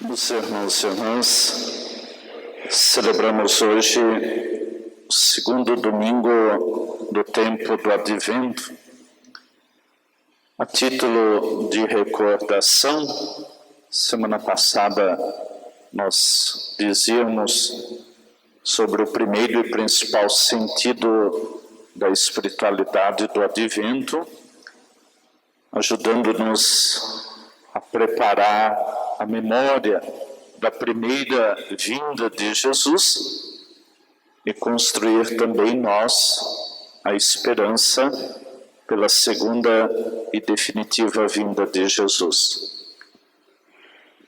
Meus irmãos e irmãs, celebramos hoje o segundo domingo do tempo do Advento. A título de recordação, semana passada nós dizíamos sobre o primeiro e principal sentido da espiritualidade do Advento, ajudando-nos a preparar a memória da primeira vinda de Jesus e construir também nós a esperança pela segunda e definitiva vinda de Jesus.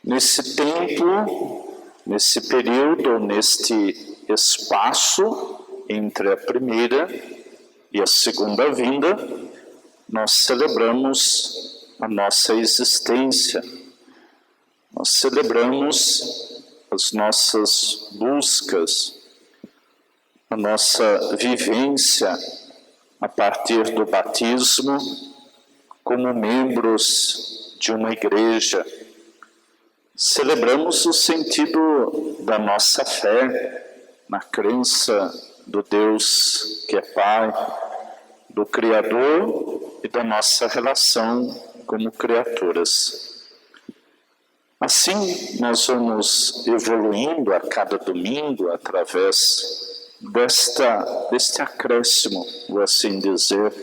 Nesse tempo, nesse período, neste espaço entre a primeira e a segunda vinda, nós celebramos a nossa existência. Nós celebramos as nossas buscas, a nossa vivência a partir do batismo como membros de uma igreja. Celebramos o sentido da nossa fé na crença do Deus que é Pai, do Criador e da nossa relação como criaturas. Assim, nós vamos evoluindo a cada domingo através deste acréscimo, vou assim dizer,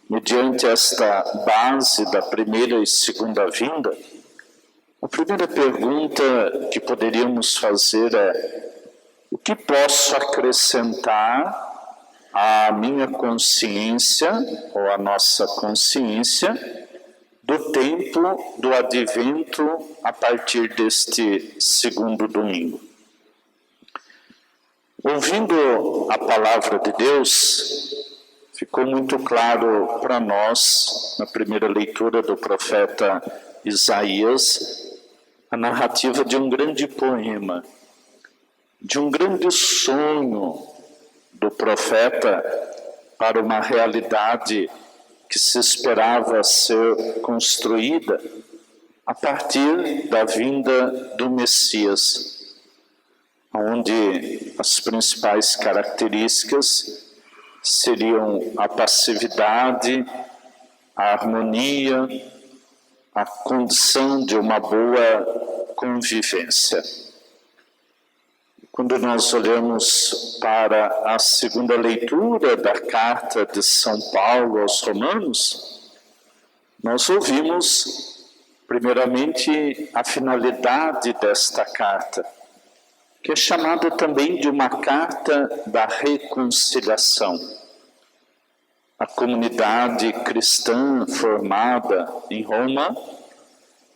mediante esta base da primeira e segunda vinda. A primeira pergunta que poderíamos fazer é: o que posso acrescentar à minha consciência, ou à nossa consciência, do tempo do Advento a partir deste segundo domingo? Ouvindo a palavra de Deus, ficou muito claro para nós, na primeira leitura do profeta Isaías, a narrativa de um grande poema, de um grande sonho do profeta para uma realidade que se esperava ser construída a partir da vinda do Messias, onde as principais características seriam a passividade, a harmonia, a condição de uma boa convivência. Quando nós olhamos para a segunda leitura da carta de São Paulo aos Romanos, nós ouvimos, primeiramente, a finalidade desta carta, que é chamada também de uma carta da reconciliação. A comunidade cristã formada em Roma,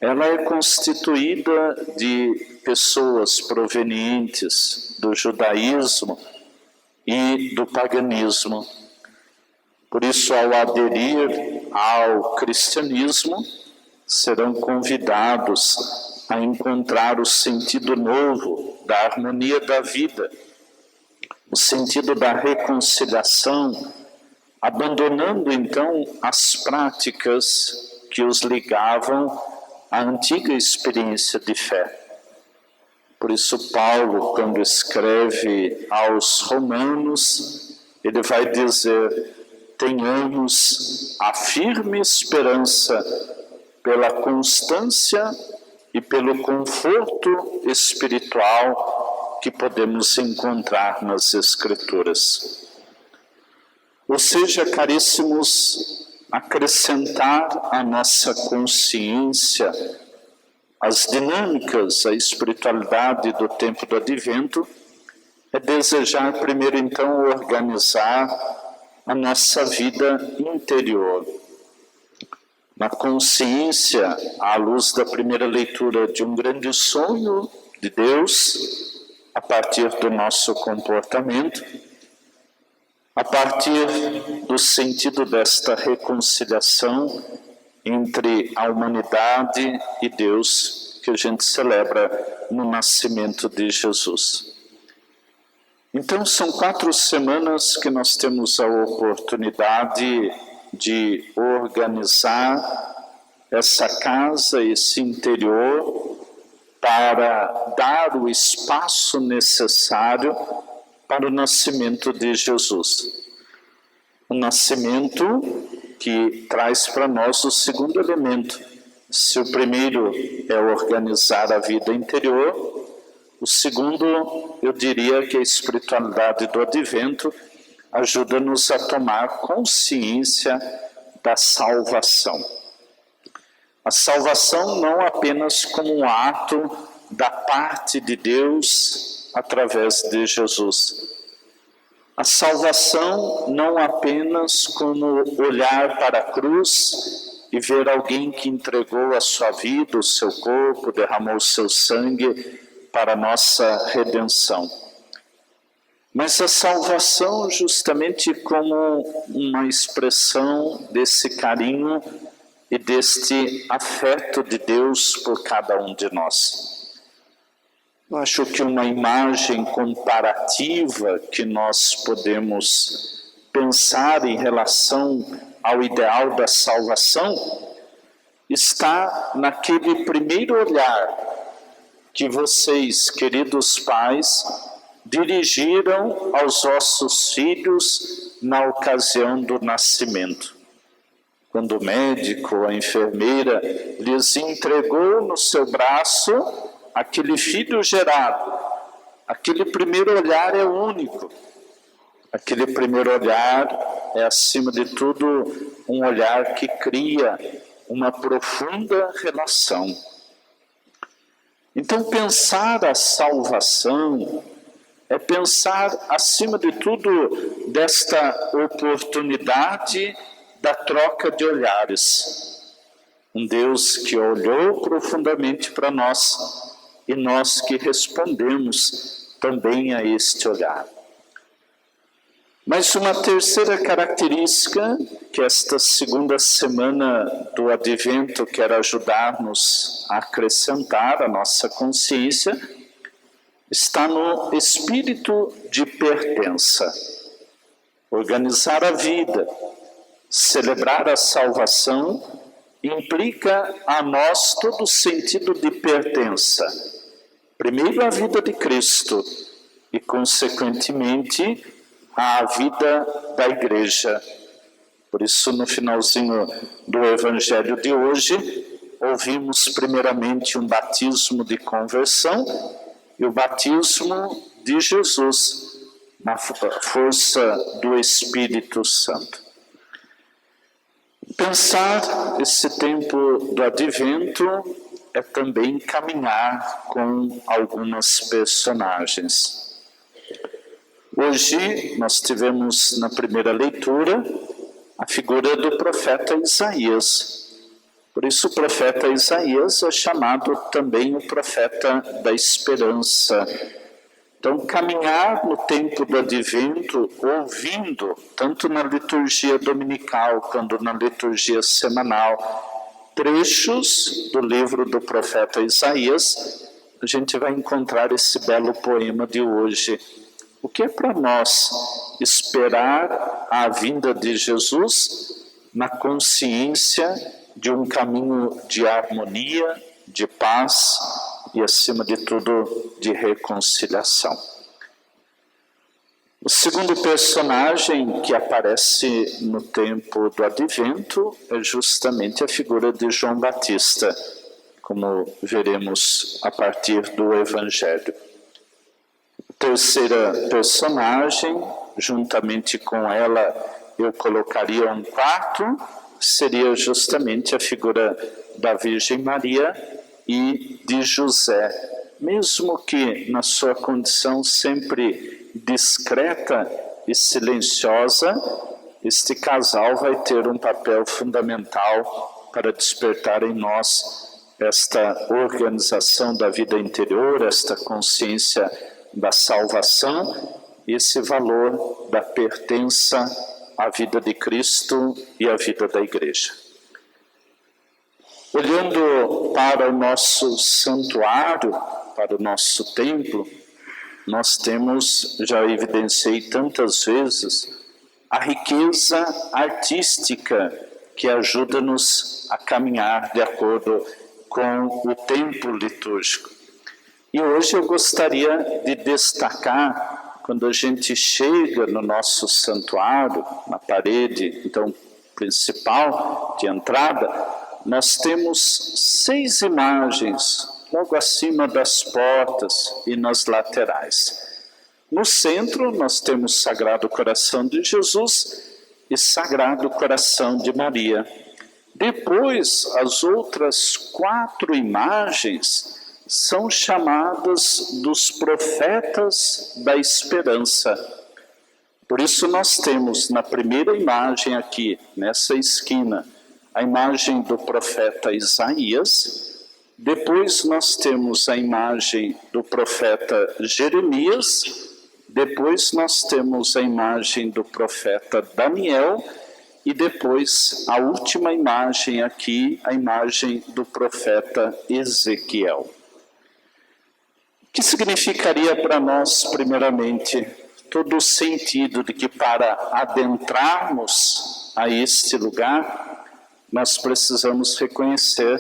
ela é constituída de pessoas provenientes do judaísmo e do paganismo. Por isso, ao aderir ao cristianismo, serão convidados a encontrar o sentido novo da harmonia da vida, o sentido da reconciliação, abandonando então as práticas que os ligavam à antiga experiência de fé. Por isso, Paulo, quando escreve aos Romanos, ele vai dizer: tenhamos a firme esperança pela constância e pelo conforto espiritual que podemos encontrar nas Escrituras. Ou seja, caríssimos, acrescentar à nossa consciência as dinâmicas, a espiritualidade do tempo do Advento, é desejar primeiro então organizar a nossa vida interior. Na consciência, à luz da primeira leitura de um grande sonho de Deus, a partir do nosso comportamento, a partir do sentido desta reconciliação entre a humanidade e Deus, que a gente celebra no nascimento de Jesus. Então, são 4 semanas que nós temos a oportunidade de organizar essa casa, esse interior, para dar o espaço necessário para o nascimento de Jesus. O nascimento que traz para nós o segundo elemento. Se o primeiro é organizar a vida interior, o segundo, eu diria que a espiritualidade do advento ajuda-nos a tomar consciência da salvação. A salvação não apenas como um ato da parte de Deus através de Jesus. A salvação não apenas como olhar para a cruz e ver alguém que entregou a sua vida, o seu corpo, derramou o seu sangue para a nossa redenção. Mas a salvação justamente como uma expressão desse carinho e deste afeto de Deus por cada um de nós. Eu acho que uma imagem comparativa que nós podemos pensar em relação ao ideal da salvação está naquele primeiro olhar que vocês, queridos pais, dirigiram aos vossos filhos na ocasião do nascimento. Quando o médico ou a enfermeira lhes entregou no seu braço aquele filho gerado, aquele primeiro olhar é único. Aquele primeiro olhar é, acima de tudo, um olhar que cria uma profunda relação. Então, pensar a salvação é pensar, acima de tudo, desta oportunidade da troca de olhares. Um Deus que olhou profundamente para nós e nós que respondemos também a este olhar. Mas uma terceira característica que esta segunda semana do Advento quer ajudar-nos a acrescentar à nossa consciência está no espírito de pertença. Organizar a vida, celebrar a salvação, implica a nós todo o sentido de pertença. Primeiro a vida de Cristo e, consequentemente, a vida da Igreja. Por isso, no finalzinho do Evangelho de hoje, ouvimos primeiramente um batismo de conversão e o batismo de Jesus, na força do Espírito Santo. Pensar esse tempo do Advento é também caminhar com algumas personagens. Hoje nós tivemos na primeira leitura a figura do profeta Isaías. Por isso o profeta Isaías é chamado também o profeta da esperança. Então, caminhar no tempo do Advento, ouvindo, tanto na liturgia dominical quanto na liturgia semanal, trechos do livro do profeta Isaías, a gente vai encontrar esse belo poema de hoje. O que é para nós esperar a vinda de Jesus na consciência de um caminho de harmonia, de paz e, acima de tudo, de reconciliação. O segundo personagem que aparece no tempo do Advento é justamente a figura de João Batista, como veremos a partir do Evangelho. Terceira personagem, juntamente com ela eu colocaria um quarto, seria justamente a figura da Virgem Maria e de José. Mesmo que na sua condição sempre discreta e silenciosa, este casal vai ter um papel fundamental para despertar em nós esta organização da vida interior, esta consciência da salvação, esse valor da pertença à vida de Cristo e à vida da Igreja. Olhando para o nosso santuário, para o nosso templo, nós temos, já evidenciei tantas vezes, a riqueza artística que ajuda-nos a caminhar de acordo com o tempo litúrgico. E hoje eu gostaria de destacar, quando a gente chega no nosso santuário, na parede, então, principal de entrada, nós temos 6 imagens, logo acima das portas e nas laterais. No centro, nós temos Sagrado Coração de Jesus e Sagrado Coração de Maria. Depois, as outras 4 imagens são chamadas dos profetas da esperança. Por isso nós temos na primeira imagem aqui, nessa esquina, a imagem do profeta Isaías. Depois nós temos a imagem do profeta Jeremias. Depois nós temos a imagem do profeta Daniel. E depois, a última imagem aqui, a imagem do profeta Ezequiel. O que significaria para nós, primeiramente, todo o sentido de que para adentrarmos a este lugar, nós precisamos reconhecer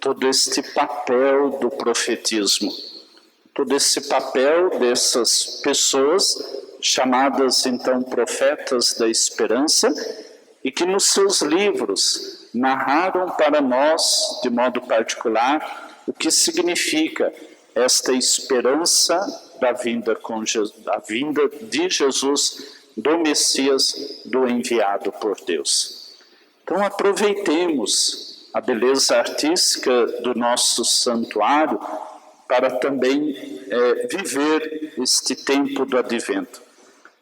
todo este papel do profetismo, todo esse papel dessas pessoas, chamadas então profetas da esperança, e que nos seus livros narraram para nós, de modo particular, o que significa esta esperança da vinda de Jesus, do Messias, do enviado por Deus. Então aproveitemos a beleza artística do nosso santuário para também viver este tempo do Advento.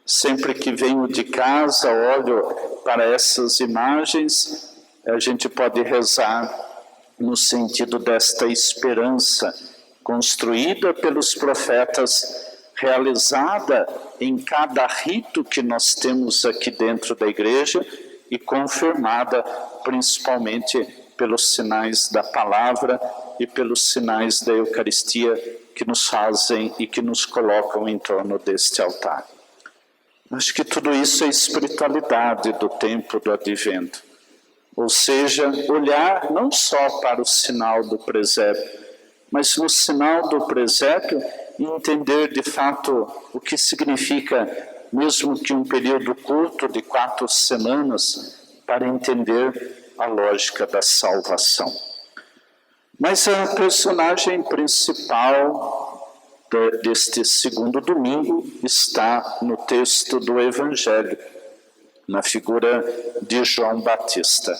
Sempre que venho de casa, olho para essas imagens, a gente pode rezar no sentido desta esperança construída pelos profetas, realizada em cada rito que nós temos aqui dentro da igreja e confirmada principalmente pelos sinais da palavra e pelos sinais da Eucaristia que nos fazem e que nos colocam em torno deste altar. Acho que tudo isso é espiritualidade do tempo do Advento. Ou seja, olhar não só para o sinal do presépio, mas no sinal do presépio entender de fato o que significa, mesmo que um período curto de 4 semanas, para entender a lógica da salvação. Mas a personagem principal deste segundo domingo está no texto do Evangelho, na figura de João Batista.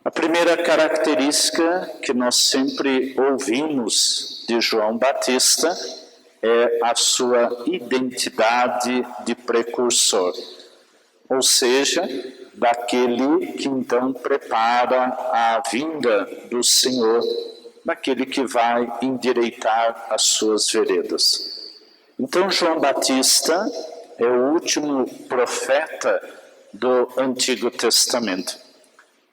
A primeira característica que nós sempre ouvimos de João Batista é a sua identidade de precursor, ou seja, daquele que então prepara a vinda do Senhor, daquele que vai endireitar as suas veredas. Então João Batista é o último profeta do Antigo Testamento.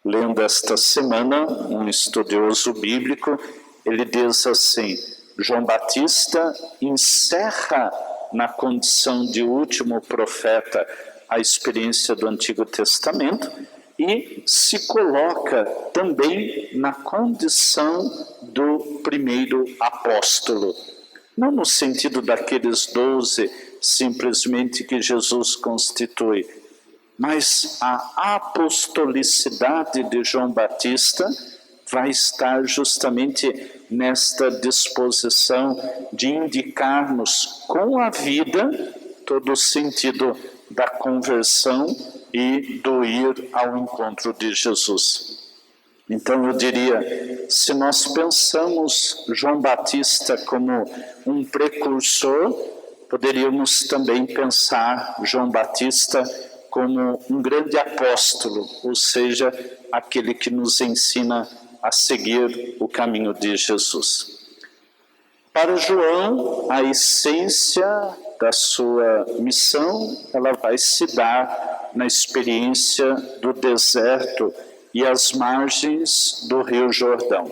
Lendo esta semana, um estudioso bíblico, ele diz assim: João Batista encerra na condição de último profeta a experiência do Antigo Testamento e se coloca também na condição do primeiro apóstolo. Não no sentido daqueles 12 simplesmente que Jesus constitui, mas a apostolicidade de João Batista vai estar justamente nesta disposição de indicar-nos com a vida todo o sentido da conversão e do ir ao encontro de Jesus. Então eu diria, se nós pensamos João Batista como um precursor, poderíamos também pensar João Batista como um grande apóstolo, ou seja, aquele que nos ensina a seguir o caminho de Jesus. Para João, a essência da sua missão, ela vai se dar na experiência do deserto e às margens do Rio Jordão.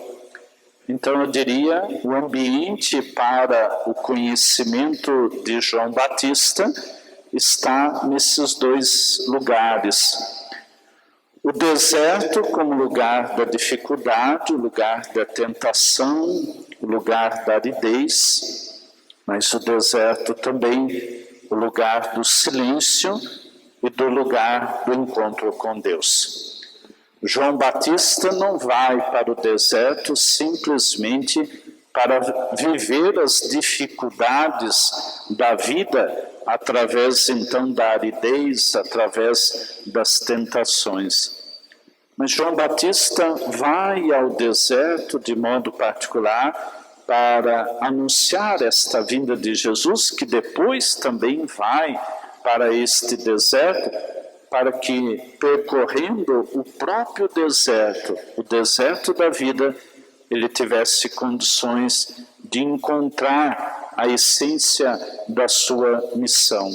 Então eu diria, o ambiente para o conhecimento de João Batista está nesses 2 lugares. O deserto como lugar da dificuldade, o lugar da tentação, o lugar da aridez, mas o deserto também o lugar do silêncio e do lugar do encontro com Deus. João Batista não vai para o deserto simplesmente para viver as dificuldades da vida através então da aridez, através das tentações. Mas João Batista vai ao deserto de modo particular para anunciar esta vinda de Jesus, que depois também vai para este deserto, para que, percorrendo o próprio deserto, o deserto da vida, ele tivesse condições de encontrar a essência da sua missão.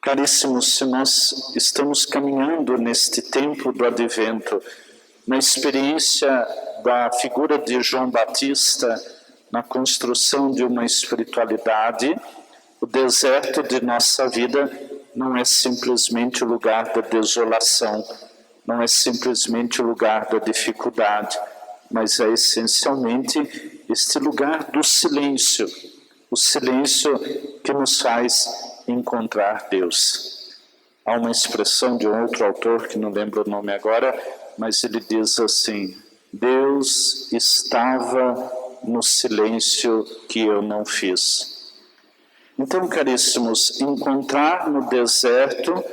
Caríssimos, se nós estamos caminhando neste tempo do Advento, na experiência da figura de João Batista, na construção de uma espiritualidade, o deserto de nossa vida não é simplesmente o lugar da desolação, não é simplesmente o lugar da dificuldade, mas é essencialmente este lugar do silêncio, o silêncio que nos faz encontrar Deus. Há uma expressão de um outro autor, que não lembro o nome agora, mas ele diz assim: Deus estava no silêncio que eu não fiz. Então, caríssimos, encontrar no deserto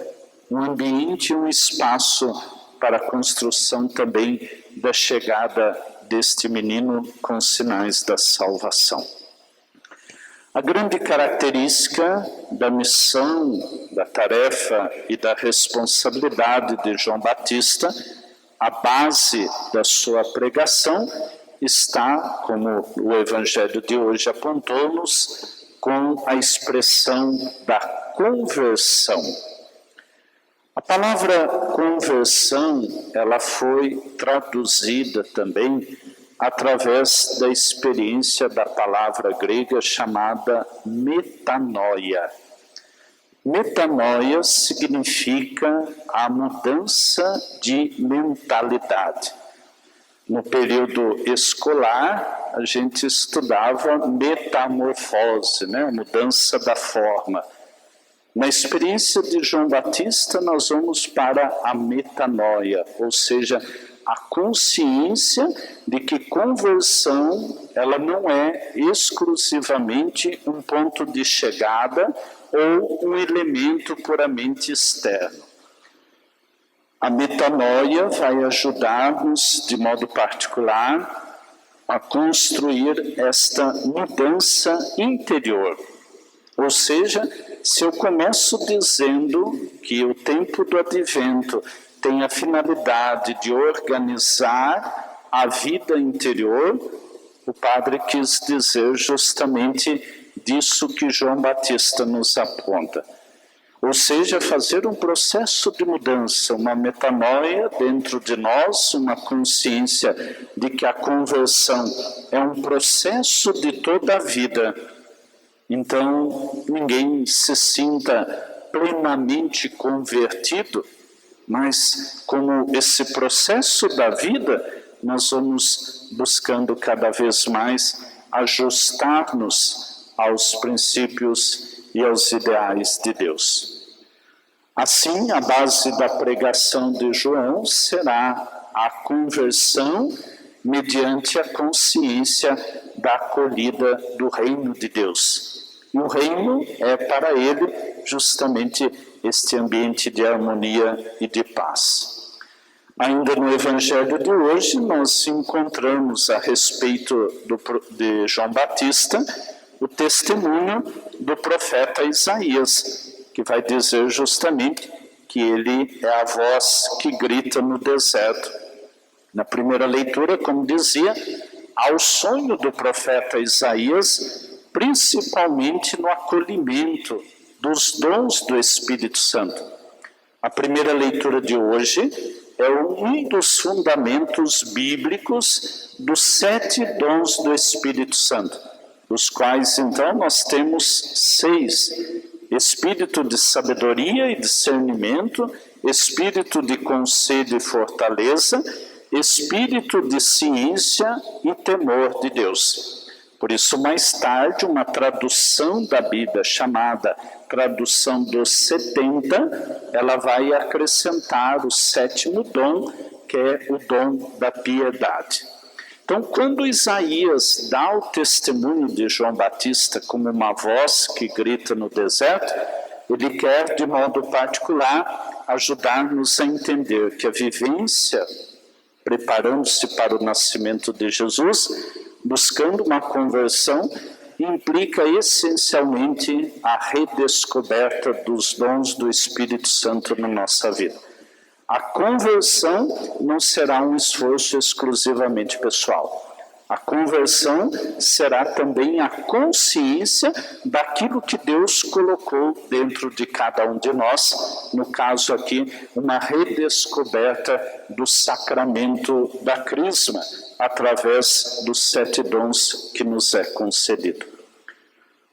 um ambiente, um espaço para a construção também da chegada deste menino com sinais da salvação. A grande característica da missão, da tarefa e da responsabilidade de João Batista, a base da sua pregação, está, como o Evangelho de hoje apontou-nos, com a expressão da conversão. A palavra conversão, ela foi traduzida também através da experiência da palavra grega chamada metanoia. Metanoia significa a mudança de mentalidade. No período escolar, a gente estudava metamorfose, né? Mudança da forma. Na experiência de João Batista, nós vamos para a metanoia, ou seja, a consciência de que conversão, ela não é exclusivamente um ponto de chegada ou um elemento puramente externo. A metanoia vai ajudar-nos, de modo particular, a construir esta mudança interior. Ou seja, se eu começo dizendo que o tempo do Advento tem a finalidade de organizar a vida interior, o padre quis dizer justamente disso que João Batista nos aponta. Ou seja, fazer um processo de mudança, uma metanoia dentro de nós, uma consciência de que a conversão é um processo de toda a vida. Então, ninguém se sinta plenamente convertido, mas como esse processo da vida, nós vamos buscando cada vez mais ajustar-nos aos princípios e aos ideais de Deus. Assim, a base da pregação de João será a conversão mediante a consciência da acolhida do reino de Deus. E o reino é para ele justamente este ambiente de harmonia e de paz. Ainda no Evangelho de hoje, nós encontramos a respeito de João Batista o testemunho do profeta Isaías, que vai dizer justamente que ele é a voz que grita no deserto. Na primeira leitura, como dizia, ao sonho do profeta Isaías, principalmente no acolhimento dos dons do Espírito Santo. A primeira leitura de hoje é um dos fundamentos bíblicos dos 7 dons do Espírito Santo, dos quais, então, nós temos 6. Espírito de sabedoria e discernimento, espírito de conselho e fortaleza, espírito de ciência e temor de Deus. Por isso, mais tarde, uma tradução da Bíblia, chamada tradução dos 70, ela vai acrescentar o 7º dom, que é o dom da piedade. Então, quando Isaías dá o testemunho de João Batista como uma voz que grita no deserto, ele quer, de modo particular, ajudar-nos a entender que a vivência, preparando-se para o nascimento de Jesus, buscando uma conversão, implica essencialmente a redescoberta dos dons do Espírito Santo na nossa vida. A conversão não será um esforço exclusivamente pessoal. A conversão será também a consciência daquilo que Deus colocou dentro de cada um de nós, no caso aqui, uma redescoberta do sacramento da crisma, através dos 7 dons que nos é concedido.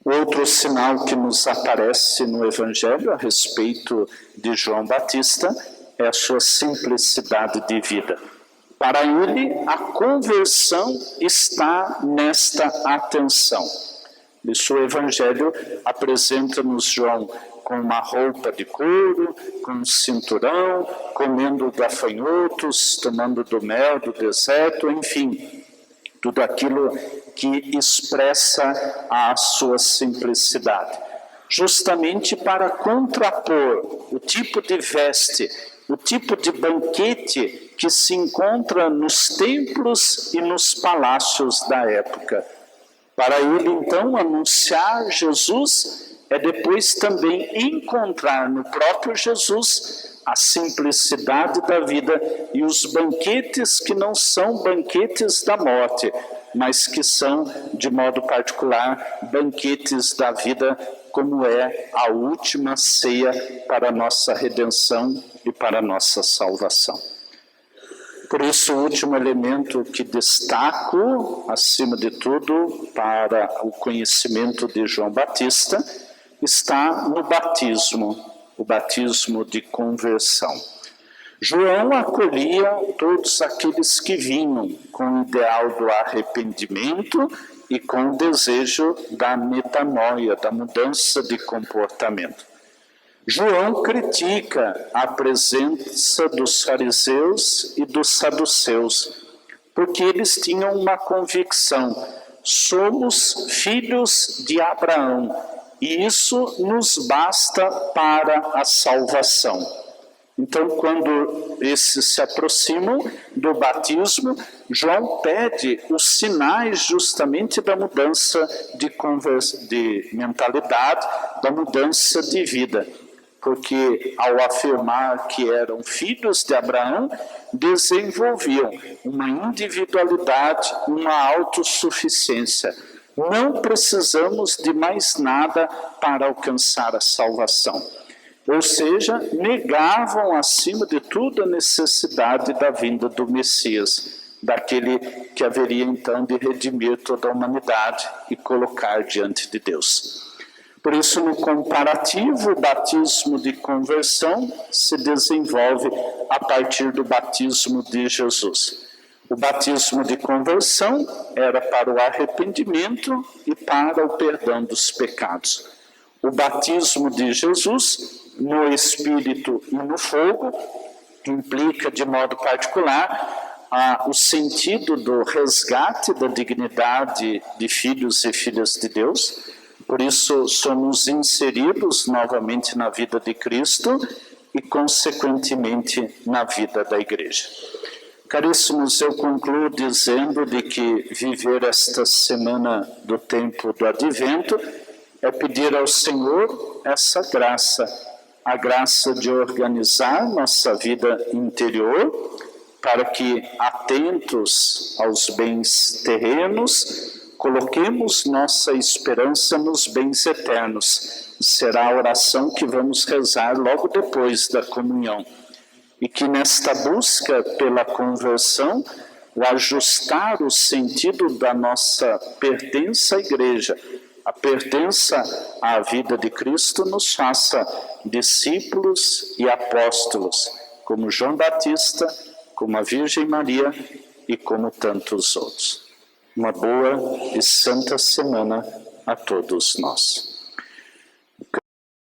Outro sinal que nos aparece no Evangelho a respeito de João Batista é a sua simplicidade de vida. Para ele, a conversão está nesta atenção. Isso o Evangelho apresenta-nos João com uma roupa de couro, com um cinturão, comendo gafanhotos, tomando do mel do deserto, enfim, tudo aquilo que expressa a sua simplicidade. Justamente para contrapor o tipo de veste, o tipo de banquete que se encontra nos templos e nos palácios da época. Para ele, então, anunciar Jesus é depois também encontrar no próprio Jesus a simplicidade da vida e os banquetes que não são banquetes da morte, mas que são, de modo particular, banquetes da vida, como é a última ceia para a nossa redenção e para a nossa salvação. Por isso, o último elemento que destaco, acima de tudo, para o conhecimento de João Batista, está no batismo, o batismo de conversão. João acolhia todos aqueles que vinham com o ideal do arrependimento e com o desejo da metanoia, da mudança de comportamento. João critica a presença dos fariseus e dos saduceus, porque eles tinham uma convicção: somos filhos de Abraão, e isso nos basta para a salvação. Então, quando esses se aproximam do batismo, João pede os sinais justamente da mudança de mentalidade, da mudança de vida. Porque ao afirmar que eram filhos de Abraão, desenvolviam uma individualidade, uma autossuficiência. Não precisamos de mais nada para alcançar a salvação. Ou seja, negavam acima de tudo a necessidade da vinda do Messias, daquele que haveria então de redimir toda a humanidade e colocar diante de Deus. Por isso, no comparativo, o batismo de conversão se desenvolve a partir do batismo de Jesus. O batismo de conversão era para o arrependimento e para o perdão dos pecados. O batismo de Jesus, no Espírito e no fogo, implica de modo particular o sentido do resgate da dignidade de filhos e filhas de Deus. Por isso, somos inseridos novamente na vida de Cristo e, consequentemente, na vida da Igreja. Caríssimos, eu concluo dizendo de que viver esta semana do tempo do Advento é pedir ao Senhor essa graça, a graça de organizar nossa vida interior, para que, atentos aos bens terrenos, coloquemos nossa esperança nos bens eternos. Será a oração que vamos rezar logo depois da comunhão. E que nesta busca pela conversão, o ajustar o sentido da nossa pertença à Igreja, a pertença à vida de Cristo, nos faça discípulos e apóstolos, como João Batista, como a Virgem Maria e como tantos outros. Uma boa e santa semana a todos nós.